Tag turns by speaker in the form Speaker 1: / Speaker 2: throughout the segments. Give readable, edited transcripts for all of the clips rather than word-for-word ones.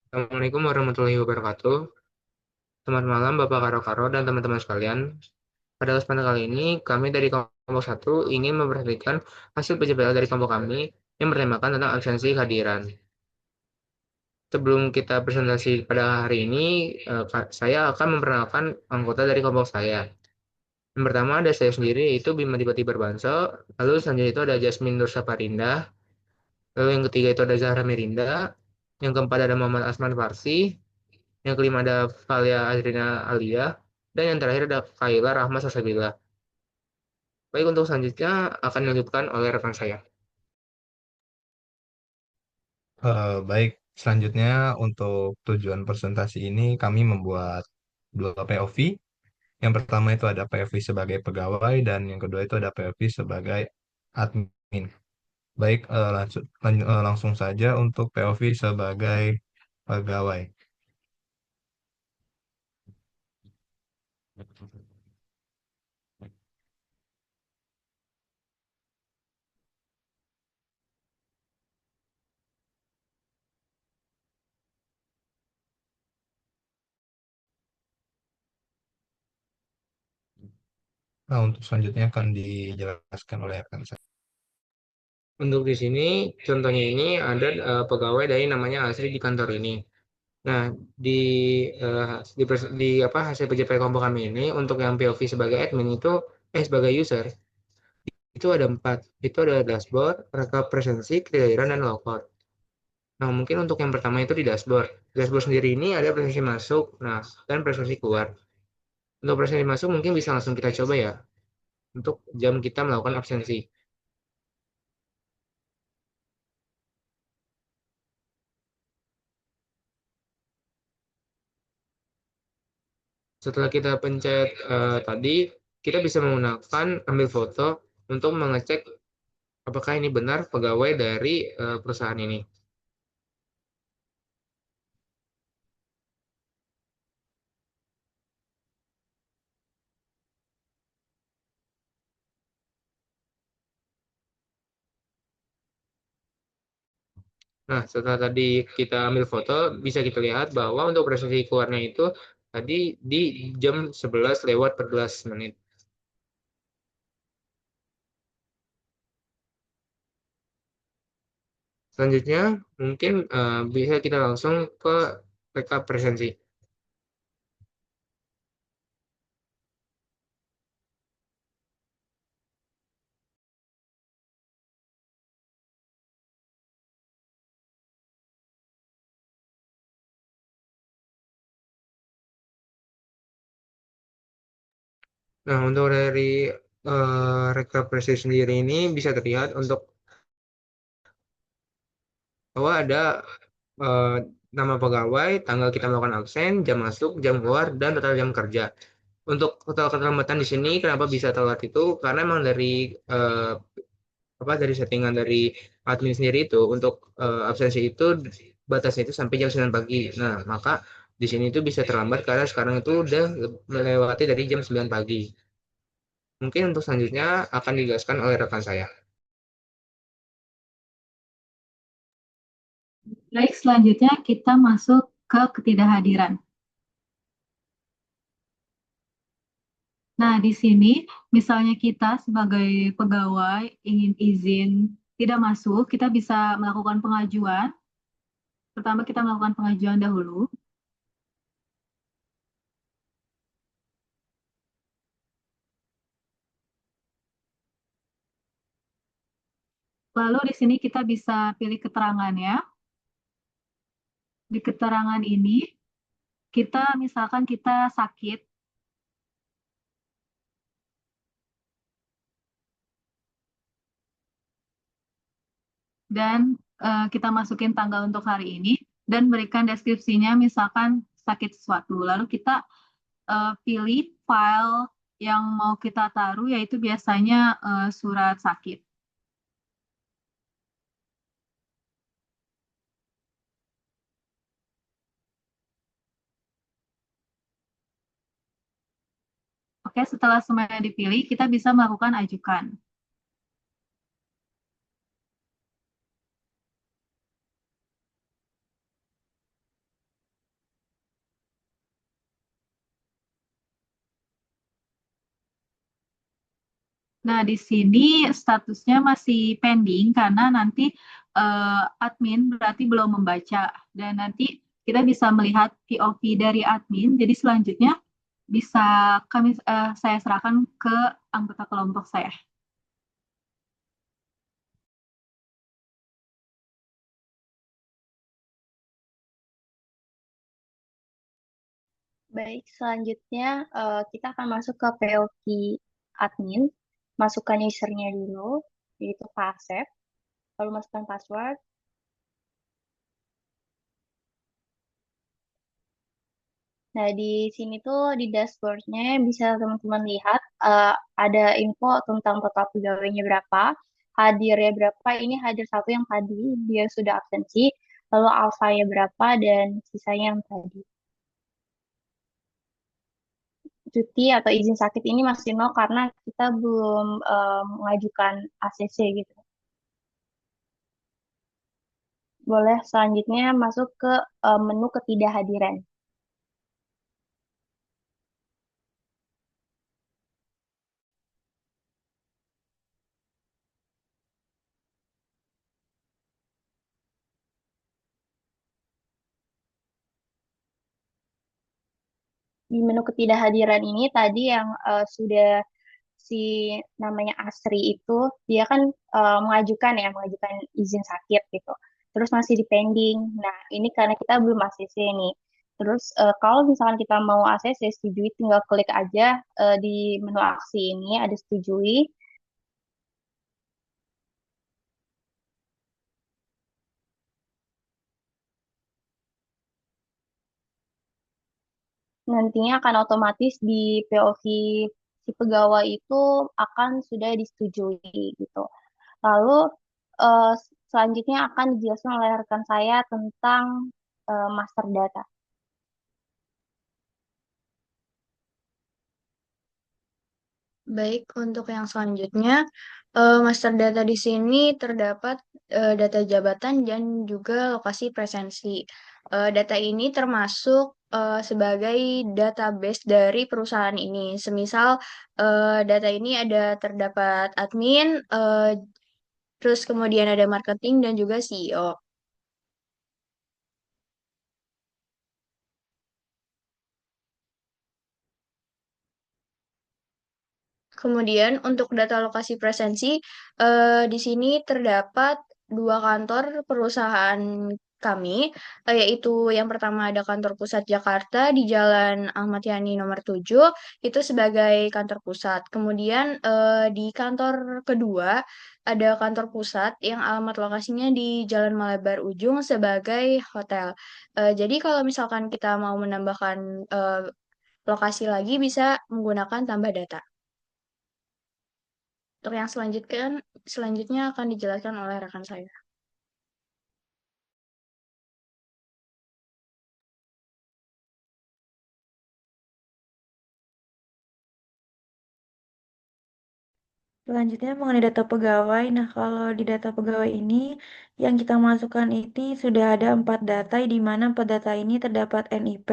Speaker 1: Assalamualaikum warahmatullahi wabarakatuh. Selamat malam Bapak Karo-Karo dan teman-teman sekalian. Pada kesempatan kali ini, kami dari kelompok satu ingin memperhatikan hasil PJPL dari kelompok kami yang bertemakan tentang absensi kehadiran. Sebelum kita presentasi pada hari ini, saya akan memperkenalkan anggota dari kelompok saya. Yang pertama ada saya sendiri, yaitu Bima Dipati Barbanso. Lalu selanjutnya itu ada Jasmine Nur Saparinda. Lalu yang ketiga itu ada Zahra Merinda. Yang keempat ada Muhammad Asman Farsi. Yang kelima ada Valia Azrina Alia. Dan yang terakhir ada Kaila Rahma Sasabila. Baik, untuk selanjutnya akan dilanjutkan oleh rekan saya.
Speaker 2: Baik, selanjutnya untuk tujuan presentasi ini kami membuat dua POV. Yang pertama itu ada POV sebagai pegawai dan yang kedua itu ada POV sebagai admin. Baik, langsung saja untuk POV sebagai pegawai. Nah, untuk selanjutnya akan dijelaskan oleh rekan saya.
Speaker 1: Untuk di sini, contohnya ini ada pegawai dari namanya Asri di kantor ini. Nah, di apa hasil PJP kelompok kami ini untuk yang POV sebagai admin itu sebagai user itu ada empat. Itu ada dashboard, rekap presensi, clearan, dan logout. Nah, mungkin untuk yang pertama itu di dashboard. Dashboard sendiri ini ada presensi masuk, nah, dan presensi keluar. Untuk presensi masuk mungkin bisa langsung kita coba ya untuk jam kita melakukan absensi. Setelah kita pencet tadi, kita bisa menggunakan ambil foto untuk mengecek apakah ini benar pegawai dari perusahaan ini. Nah, setelah tadi kita ambil foto, bisa kita lihat bahwa untuk presensi keluarnya itu tadi di jam 11 lewat 14 menit. Selanjutnya, mungkin bisa kita langsung ke rekap presensi. Nah, untuk dari rekap presensi sendiri ini bisa terlihat untuk bahwa ada eh, nama pegawai, tanggal kita melakukan absen, jam masuk, jam keluar, dan total jam kerja. Untuk total keterlambatan di sini, kenapa bisa telat itu? Karena memang dari eh, dari settingan dari admin sendiri itu untuk absensi itu batasnya itu sampai jam 9 pagi. Nah, maka di sini itu bisa terlambat karena sekarang itu udah melewati dari jam 9 pagi. Mungkin untuk selanjutnya akan dijelaskan oleh rekan saya.
Speaker 3: Baik, selanjutnya kita masuk ke ketidakhadiran. Nah, di sini misalnya kita sebagai pegawai ingin izin tidak masuk, kita bisa melakukan pengajuan. Pertama kita melakukan pengajuan dahulu. Lalu di sini kita bisa pilih keterangannya. Di keterangan ini kita misalkan kita sakit dan kita masukin tanggal untuk hari ini dan berikan deskripsinya misalkan sakit sesuatu. Lalu kita pilih file yang mau kita taruh yaitu biasanya surat sakit. Oke, setelah semuanya dipilih, kita bisa melakukan ajukan. Nah, di sini statusnya masih pending karena nanti admin berarti belum membaca dan nanti kita bisa melihat POV dari admin. Jadi selanjutnya bisa saya serahkan ke anggota kelompok saya.
Speaker 4: Baik, selanjutnya kita akan masuk ke POV admin. Masukkan usernya dulu, yaitu Pak Asep. Lalu masukkan password. Nah, di sini tuh di dashboardnya bisa teman-teman lihat ada info tentang total pegawainya berapa, hadirnya berapa, ini hadir satu yang tadi, dia sudah absensi, lalu alfanya berapa, dan sisanya yang tadi. Cuti atau izin sakit ini masih nol karena kita belum mengajukan ACC gitu. Boleh selanjutnya masuk ke menu ketidakhadiran. Di menu ketidakhadiran ini tadi yang sudah si namanya Asri itu dia kan mengajukan izin sakit gitu. Terus masih di pending. Nah, ini karena kita belum ACC nih. Terus kalau misalkan kita mau ACC setujui tinggal klik aja di menu aksi ini ada setujui. Nantinya akan otomatis di POV si pegawai itu akan sudah disetujui gitu. Lalu eh, selanjutnya akan dijelaskan oleh rekan saya tentang master data.
Speaker 5: Baik, untuk yang selanjutnya, master data di sini terdapat data jabatan dan juga lokasi presensi. Data ini termasuk sebagai database dari perusahaan ini. Semisal data ini ada terdapat admin, terus kemudian ada marketing dan juga CEO. Kemudian untuk data lokasi presensi, di sini terdapat dua kantor perusahaan kami, yaitu yang pertama ada kantor pusat Jakarta di Jalan Ahmad Yani nomor 7, itu sebagai kantor pusat. Kemudian di kantor kedua ada kantor pusat yang alamat lokasinya di Jalan Malebar Ujung sebagai hotel. Jadi kalau misalkan kita mau menambahkan lokasi lagi bisa menggunakan tambah data. Untuk yang selanjutnya akan dijelaskan oleh rekan saya.
Speaker 6: Selanjutnya mengenai data pegawai. Nah, kalau di data pegawai ini yang kita masukkan ini sudah ada 4 data di mana 4 data ini terdapat NIP,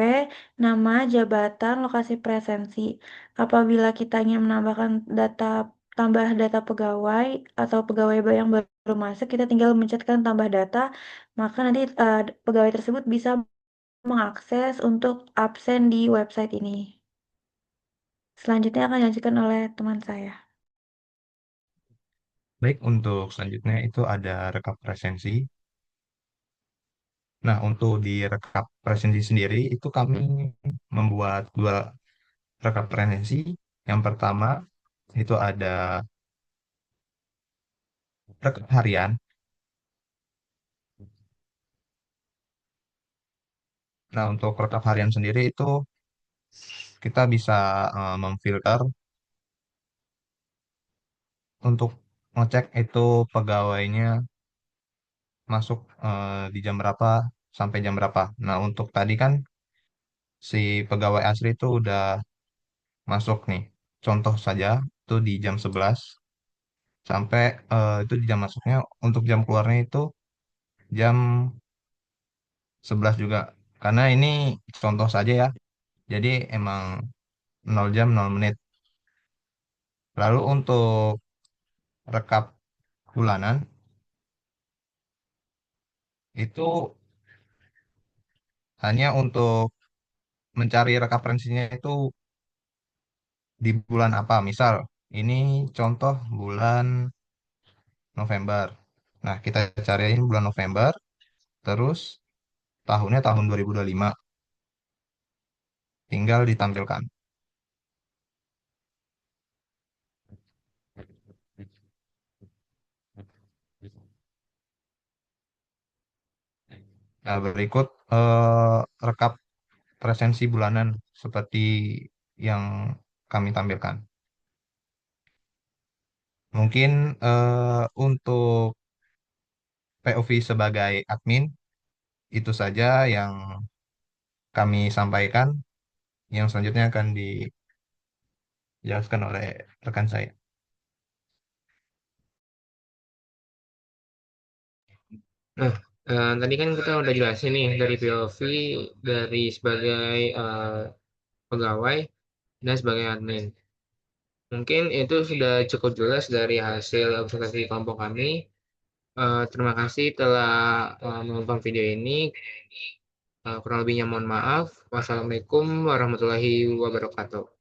Speaker 6: nama, jabatan, lokasi presensi. Apabila kita ingin menambahkan tambah data pegawai atau pegawai yang baru masuk, kita tinggal mencetkan tambah data, maka nanti pegawai tersebut bisa mengakses untuk absen di website ini. Selanjutnya akan dilanjutkan oleh teman saya.
Speaker 2: Baik, untuk selanjutnya itu ada rekap presensi. Nah, untuk di rekap presensi sendiri itu kami membuat dua rekap presensi. Yang pertama itu ada rekap harian. Nah, untuk rekap harian sendiri itu kita bisa memfilter untuk ngecek itu pegawainya masuk di jam berapa sampai jam berapa. Nah, untuk tadi kan si pegawai asli itu udah masuk nih. Contoh saja itu di jam 11 sampai itu di jam masuknya, untuk jam keluarnya itu jam 11 juga. Karena ini contoh saja ya. Jadi emang 0 jam 0 menit. Lalu untuk rekap bulanan itu hanya untuk mencari referensinya itu di bulan apa. Misal, ini contoh bulan November. Nah, kita cariin bulan November, terus tahunnya tahun 2025. Tinggal ditampilkan. Nah, berikut rekap presensi bulanan seperti yang kami tampilkan. Mungkin untuk POV sebagai admin, itu saja yang kami sampaikan. Yang selanjutnya akan dijelaskan oleh rekan saya.
Speaker 1: Nah, tadi kan kita udah jelasin nih dari POV, dari sebagai pegawai, dan sebagai admin. Mungkin itu sudah cukup jelas dari hasil observasi kelompok kami. Terima kasih telah menonton video ini. Kurang lebihnya mohon maaf. Wassalamualaikum warahmatullahi wabarakatuh.